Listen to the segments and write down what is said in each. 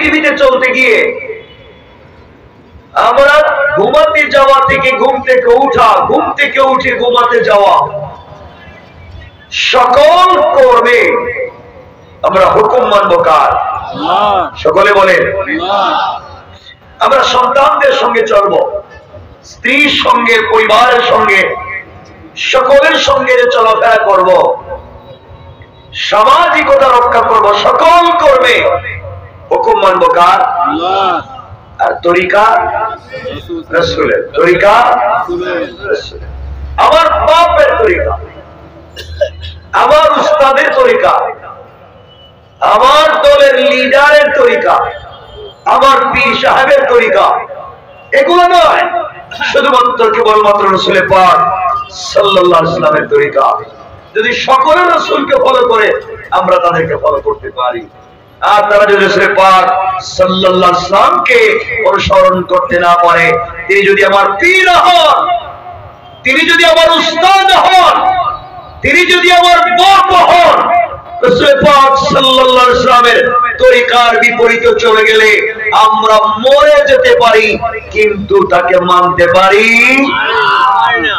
পৃথিবীতে চলতে গিয়ে আমরা ঘুমাতে যাওয়া থেকে ঘুম থেকে উঠা, ঘুম থেকে উঠে ঘুমাতে যাওয়া, সকল কর্মে আমরা হুকুম মানব কার? সকলে বলেন। আমরা সন্তানদের সঙ্গে চলবো, স্ত্রীর সঙ্গে, পরিবারের সঙ্গে, সকলের সঙ্গে চলাফেরা করব, সামাজিকতা রক্ষা করব, সকল কর্মে হুকুম মানব কার? আর তরিকা রাসূলের। তরিকা রাসূলের। আমার বাপের তরিকা, আমার উস্তাদের তরিকা, আমার দলের লিডারের তরিকা, আমার পীর সাহেবের তরিকা, এগুলো নয়, শুধুমাত্র কেবলমাত্র রাসূলের পাক সাল্লাল্লাহু আলাইহি ওয়াসাল্লামের তরিকা। যদি সকলে রাসূলকে ফলো করে আমরা তাদেরকে ফলো করতে পারি, আর তারা যদি রাসূলের পাক সাল্লাল্লাহু আলাইহি ওয়াসাল্লামকে অনুসরণ করতে না পারে, তিনি যদি আমার পীর হন, তিনি যদি আমার উস্তাদ হন, তিনি যদি আমার বাপ হন, রাসূল পাক সাল্লাল্লাহু আলাইহি ওয়াসাল্লামের তরিকার বিপরীতে চলে গেলে আমরা মরে যেতে পারি, কিন্তু তাকে মানতে পারি না।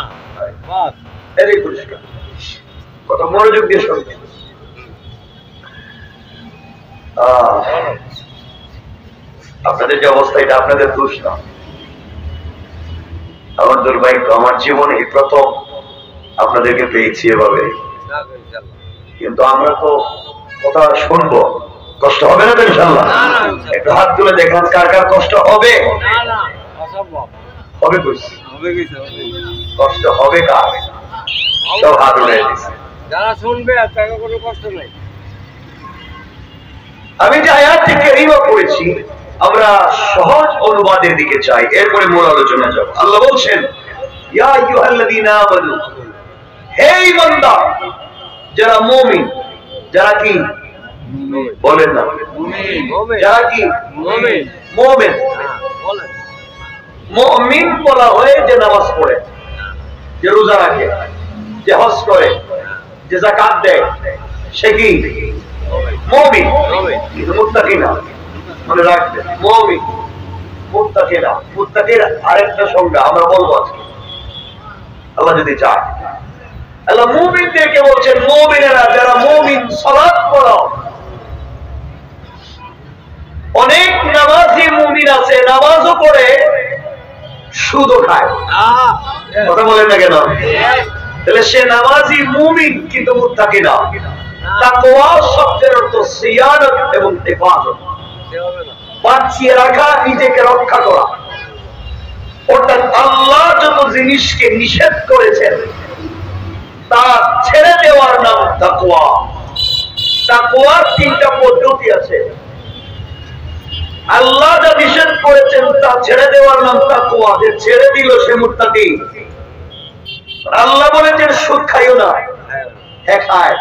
বাস এরই পরিষ্কার কথা, মনোযোগ দিয়ে শুনবেন। আপনাদের যে অবস্থা, এটা আপনাদের দোষ না, আমার দুর্ভাগ্য। আমার জীবনে এই প্রথম আপনাদেরকে পেয়েছি এভাবে, কিন্তু আমরা তো কথা শুনবো, কষ্ট হবে না তো ইনশাআল্লাহ? একটু হাত তুলে দেখান কার কার কষ্ট হবে? হবে কষ্ট হবে কার? সব হাত উঠে দিচ্ছে যারা শুনবে, আর তাকে কোনো কষ্ট নেই। আমি যে আয়াতটি কারীমা পড়েছি, আমরা সহজ অনুবাদের দিকে চাই, এরপরে মূল আলোচনা যাব। আল্লাহ বলছেন, ইয়া আইয়ুহাল্লাযীনা আমানু, হে বান্দা যারা মুমিন, যারা কি বলেন না, যারা কি মুমিন। মুমিন বলা হয় যে নামাজ পড়ে, যে রোজা রাখে, যে হজ করে, যে যাকাত দেয়, সে কি মুমিন। কিন্তু মুত্তাকি না, মনে রাখবেন, মুমিন মুত্তাকি না। মুত্তাকির আরেকটা সংজ্ঞা আমরা বলবো আজকে, আল্লাহ যদি চায়। আল্লাহ মুমিনদেরকে বলছেন, মুমিনেরা যারা মুমিন, সালাত পড়ো। অনেক নামাজি মুমিন আছে, নামাজও পড়ে, সুদও খায়। কথা বলেন না কেন? তাহলে সে নামাজি মুমিন কিন্তু মুত্তাকি না। তাকওয়া শব্দের অর্থ সিয়ানত এবং হিফাজত, বাঁচিয়ে রাখা, নিজেকে রক্ষা করা। অর্থাৎ আল্লাহ যত জিনিসকে নিষেধ করেছেন তা ছেড়ে দেওয়ার নাম তাকওয়া। তাকওয়ার তিনটা পদ্ধতি আছে। আল্লাহ যা নিষেধ করেছেন তা ছেড়ে দেওয়ার নাম তাকওয়া, যে ছেড়ে দিল সে মুত্তাকি। আল্লাহ বলেছেন সুদ খাইও না, হ্যাঁ খায়,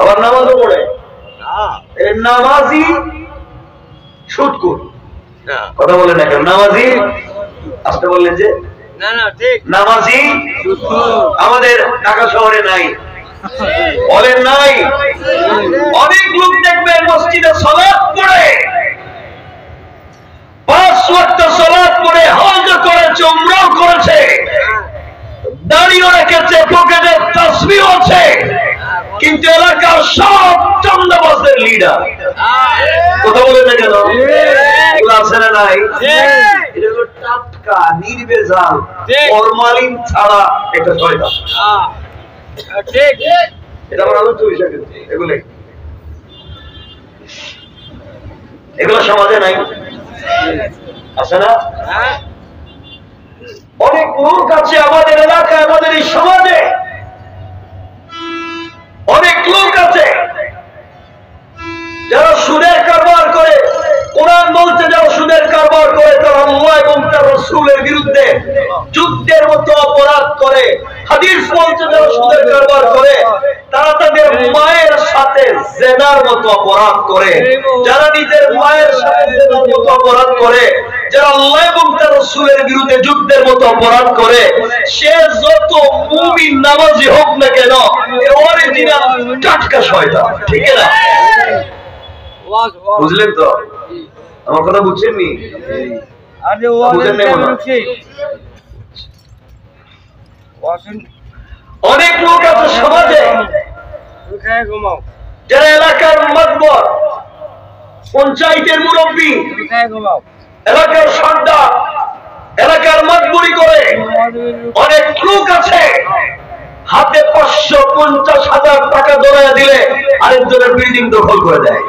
আবার নামাজও পড়ে। নামাজি সুদখোর। কথা বলেন না কেন? নামাজি, আসতে বললেন যে নামাজি আমাদের ঢাকা শহরে নাই, বলেন নাই? অনেক লোক দেখবেন মসজিদে সালাত পড়ে, 5 ওয়াক্ত সালাত পড়ে, হজ করেছে, উমরাও করেছে, দাড়িও রেখেছে, পকেটে তাসবিহ আছে, কিন্তু এলাকার সব চন্দাবাজদের লিডার। কথা বলেন না কেন? আছে না নাই? এটা হলো টাটকা, নির্ভেজাল, ফরমালিন ছাড়া একটা শয়তান। ঠিক, এটা আমার আলোচ্য বিষয়। কিন্তু এগুলো সমাজে নাই, আছে না? অনেক লোক আছে আমাদের এলাকায়, আমাদের এই সমাজে অনেক লোক আছে যারা সুদের কারবার করে। কোরআন বলছে যারা সুদের কারবার করে তারা আল্লাহ এবং তার রাসূলের বিরুদ্ধে যুদ্ধের মতো অপরাধ করে। হাদিস বলছে যারা সুদের কারবার করে তারা তাদের মায়ের সাথে জিনার মতো অপরাধ করে। যারা নিজের মায়ের সাথে জিনার মতো অপরাধ করে, যারা আল্লাহ এবং তার রাসূলের বিরুদ্ধে যুদ্ধের মতো অপরাধ করে, সে যত মুমিন নামাজি হোক না কেন, অরিজিনাল টাটকা শয়তান। ঠিক না? বুঝলেন তো? আমার কথা বুঝছেন নি? অনেক লোক আছে সমাজে যারা এলাকার মাতবর, পঞ্চায়েতের মুরব্বী, এলাকার সর্দার, এলাকার মাতবরি করে। অনেক লোক আছে হাতে 550,000 টাকা দৌড়াইয়া দিলে আরেকজনের বিল্ডিং দখল করে দেয়।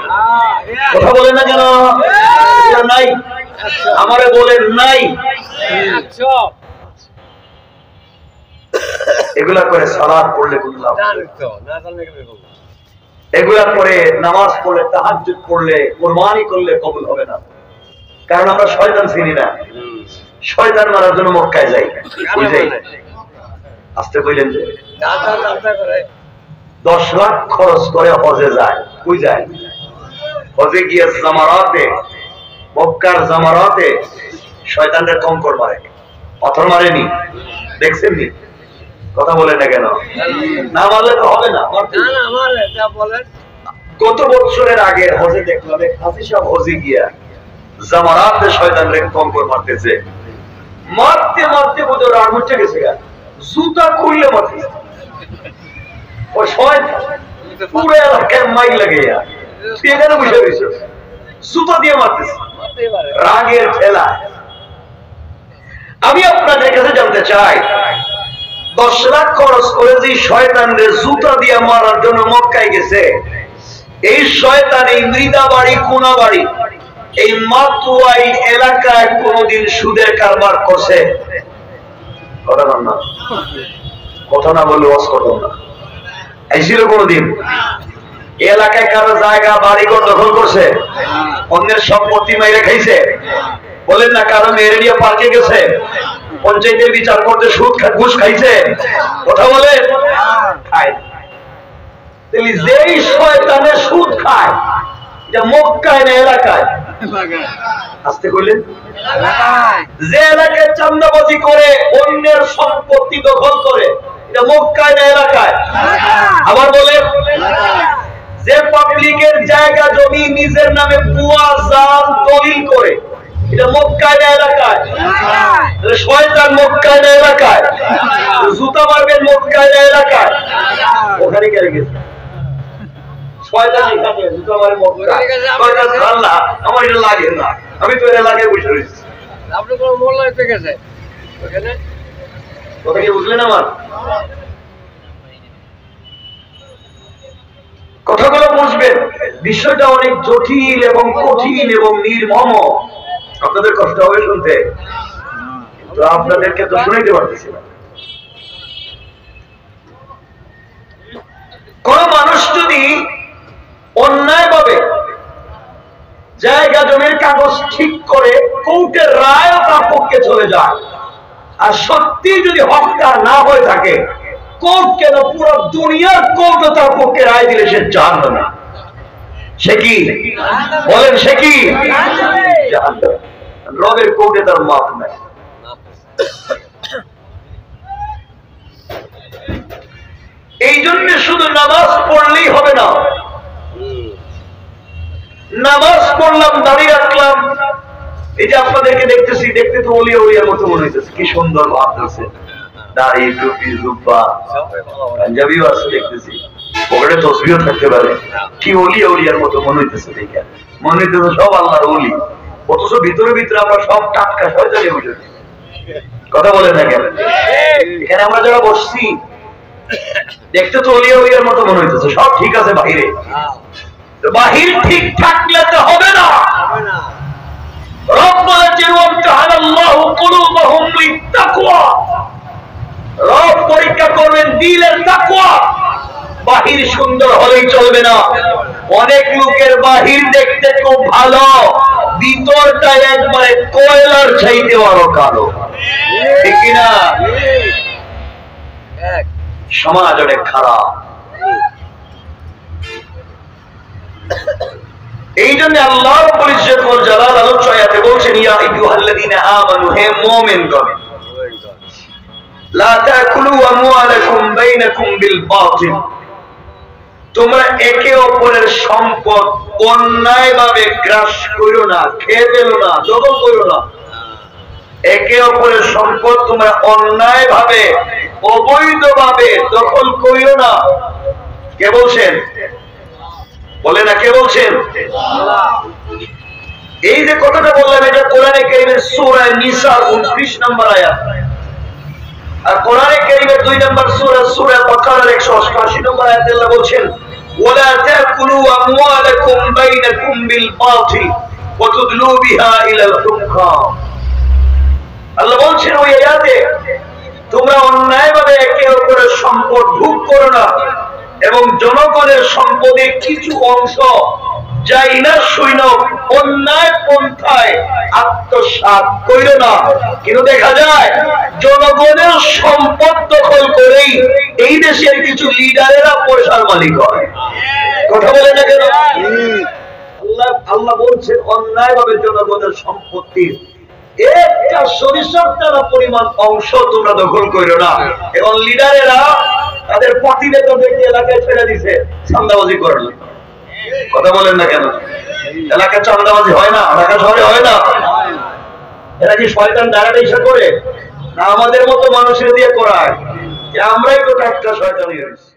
কথা বলে না কেন? নাই, আমারে বলেন নাই। এগুলা করে সালাত পড়লে বুঝলাম, এগুলা করে নামাজ পড়লে, তাহাজ্জুদ পড়লে, কুরবানি করলে কবুল হবে না। কারণ আমরা শয়তান চিনি না। শয়তান মারার জন্য মক্কায় যাই, বুঝলেন? আসতে কইলেন যে 10 লাখ খরচ করে হজে যায়। কই যায়? হজে গিয়ে জামারাতে, মক্কার জামারাতে শয়তানদের কঙ্কর মারে, পাথর মারেনি? দেখছেন নি? কথা বলে না কেন? না মারলে তো হবে না। গত বছরের আগে হজে দেখলাম হাজি সাহেব হজে গিয়া জামারাতে শয়তানদের কঙ্কর মারতেছে। মারতে মারতে বোধ রাগ উঠে গেছে, জুতা খুললে মারতেছে। ওই শয়তান পুরো এলাকায় মাইক লাগাইয়া তুই এখানে বসে রয়েছে, জুতা দিয়ে মারতেছে রাগের ঠেলায়। আমি আপনাদের কাছে জানতে চাই, 10 লাখ খরচ করে যে শয়তানদের জুতা দিয়ে মারার জন্য মক্কায় গেছে, এই শয়তান এই মৃদা বাড়ি, কোনা বাড়ি, এই মাতুয়াই এলাকায় কোনদিন সুদের কারবার করছে? কথা না, কথা না বললে ওয়াজ করতাম না। এসেছিল কোনদিন? এলাকায় কারো জায়গা বাড়িঘর দখল করছে? অন্যের সম্পত্তি মাইরে খাইছে? বলেন না, কারো মেয়ের নিয়ে পার্কে গেছে? পঞ্চায়েতের বিচার করতে সুদ ঘুষ খাইছে? কথা বলে খায়। যেই শয়তানে সুদ খায়, এটা মক্কায় না এলাকায়? আসতে কইলেন? যে এলাকায় চান্দাবাজি করে, অন্যের সম্পত্তি দখল করে, এটা মক্কায় না এলাকায়? আবার বলে, যে পাবলিকের জায়গা জমি নিজের নামে ভুয়া জাল দলিল করে, এটা মক্কায় না এলাকায়? শয়তান মক্কায় না এলাকায়? জুতা মারবেন মক্কায় না এলাকায়? ওখানে গেলে গেছে শয়তান, এখানে জুতা মারে মক্কায়। শয়তান আল্লাহ আমার এটা লাগে না, আমি তো এটা লাগে বসে রয়েছি। আপনি কোন মোল্লাতে গেছে ওখানে? কথা কি বুঝলেন আমার কথাগুলো? বুঝবেন, বিষয়টা অনেক জটিল এবং কঠিন এবং নির্মম। আপনাদের কষ্ট হবে শুনতে, তো আপনাদেরকে তো শুনাইতে পারতেছি না। কোন মানুষ যদি অন্যায় ভাবে জায়গা জমির কাগজ ঠিক করে কোর্টের রায় তার পক্ষে চলে যায়, আর সত্যি যদি হকদার না হয়ে থাকে, কোর্ট কেন পুরো দুনিয়ার কোর্ট তার পক্ষে রায় দিলে সে জানবে না। সে কি বলেন? সে কি জানবে? রবের কোর্টে তার মাপ নাই। এই জন্য শুধু নামাজ পড়লেই হবে না। নামাজ পড়লাম, দাঁড়িয়ে রাখলাম, এই যে আপনাদেরকে দেখতেছি, দেখতে তো ওলিয়া ওলিয়ার মতো মনে হইতেছে। কি সুন্দর ভাব ধরছে, দাড়ি, টুপি, জুব্বা, পাঞ্জাবিও আছে দেখতেছি, পকেটে তসবিও থাকতে পারে। কি ওলিয়া ওলিয়ার মতো মনে হইতেছে, দেখে মনে হইতেছে সব আল্লাহর ওলি, অথচ ভিতরে ভিতরে আমরা সব টাটকা শয়তানি বুঝে। কথা বলেন না কেন? এখানে আমরা যারা বসছি দেখতে তো ওলিয়া ওলিয়ার মতো মনে হইতেছে, সব ঠিক আছে বাহিরে। বাহির ঠিক থাকলে তো হবে না। রব বলেছে ওয়াজআলাল্লাহু কুলুবাহুম লিত্তাকওয়া, রব পরীক্ষা করবেন দিলের তাকওয়া। বাহির সুন্দর হলেই চলবে না। অনেক লোকের বাহির দেখতে খুব ভালো, ভিতরটা একবারে কয়লার চাইতে আরো কালো, ঠিক কিনা? সমাজ অনেক খারাপ। এই জন্য আল্লাহ রাব্বুল ইজ্জত ওয়াল জালাল আয়াতে বলছেন, ইয়া আইয়ুহাল্লাযীনা আমানু, হে মুমিনগণ, লা তাকুলু আমওয়ালাকুম বাইনাকুম বিল বাতিল, তোমরা একে অপরের সম্পদ অন্যায় ভাবে গ্রাস করো না, খেয়ে ফেলো না, দখল করো না। একে অপরের সম্পদ তোমরা অন্যায় ভাবে অবৈধ ভাবে দখল করিও না। কে বলছেন? বলে না, কে বলছেন? এই যে কথাটা বললাম এটা কোরআনে কারীমের সূরা নিসা 29 নম্বর আয়াত, আর কোরআনে কারীমের 2 নম্বর সূরা বাকারার 188 নম্বর আয়াতে আল্লাহ বলছেন ওয়ালা তাকুলু আমওয়ালাকুম বাইনাকুম বিল বাতিল ওয়া তুদলু বিহা ইলাল হুকাম। আল্লাহ বলছেন ওই আয়াতে তোমরা অন্যায়ভাবে একে অপরের সম্পদ ভোগ করো না এবং জনগণের সম্পদের কিছু অংশ যাই না সৈন্য অন্যায় পন্থায় আত্মসাৎ করিও না। কিন্তু দেখা যায় জনগণের সম্পদ দখল করেই এই দেশের কিছু লিডারেরা পয়সার মালিক হয়। কথা বলে না কেন? আল্লাহ বলছেন অন্যায় ভাবে জনগণের সম্পত্তির একটা সরিষার দ্বারা পরিমাণ অংশ তোমরা দখল করো না। এবং লিডারেরা তাদের প্রতিবেদনকে এলাকায় ছেড়ে দিছে চাঁদাবাজি করার জন্য। কথা বলেন না কেন? এলাকায় চাঁদাবাজি হয় না? ঢাকা শহরে হয় না? এরা কি শয়তান ডাইরেক্ট ইচ্ছা করে না আমাদের মতো মানুষের দিয়ে করায়? আমরাই তো একটা শয়তানি হয়েছি।